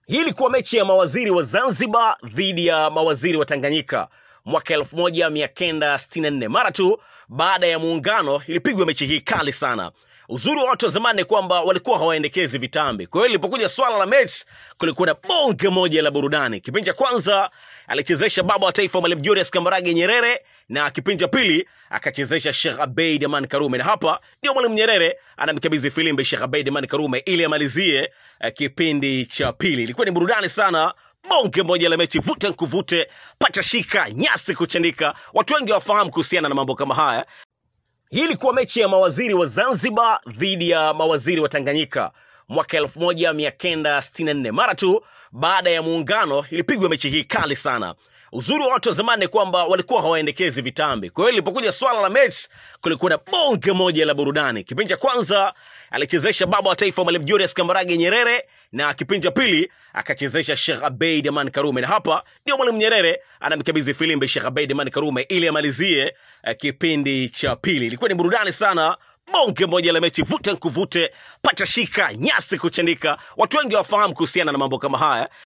Hii ilikuwa mechi ya mawaziri wa Zanzibar dhidi ya mawaziri wa Tanganyika mwaka 1964. Mara tu baada ya muungano ilipigwa mechi hii kali sana. Uzuri wa watu wa zamani ni kwamba walikuwa hawaendekezi vitambi. Kwa hiyo ilipokuja swala la mechi kulikuwa na bonge moja la burudani. Kipindi cha kwanza alichezesha baba wa taifa Mwalimu Julius Kambarage Nyerere, na kipindi cha pili akachezesha Sheikh Abeid Amani Karume. Na hapa ndio Mwalimu Nyerere anamkabidhi filimbi Sheikh Abeid Amani Karume ili amalizie kipindi cha pili. Ilikuwa ni burudani sana. Bonge moja la mechi, vuta nkuvute, pata shika, nyasi kuchandika. Watu wengi wafahamu kuhusiana na mambo kama haya. Hii ilikuwa mechi ya mawaziri wa Zanzibar dhidi ya mawaziri wa Tanganyika mwaka 1964. Mara tu baada ya muungano ilipigwa mechi hii kali sana. Uzuri wa watu wa zamani ni kwamba walikuwa hawaendekezi vitambi. Kwa hiyo ilipokuja swala la mechi kulikuwa na bonge moja la burudani. Kipindi cha kwanza alichezesha baba wa taifa Mwalimu Julius Kambarage Nyerere, na kipindi cha pili akachezesha Sheikh Abeid Amani Karume. Na hapa ndio Mwalimu Nyerere anamkabidhi filimbi Sheikh Abeid Amani Karume ili amalizie kipindi cha pili. Ilikuwa ni burudani sana. Bonge moja la mechi, vuta nkuvute, pata shika, nyasi kuchandika. Watu wengi wafahamu kuhusiana na mambo kama haya.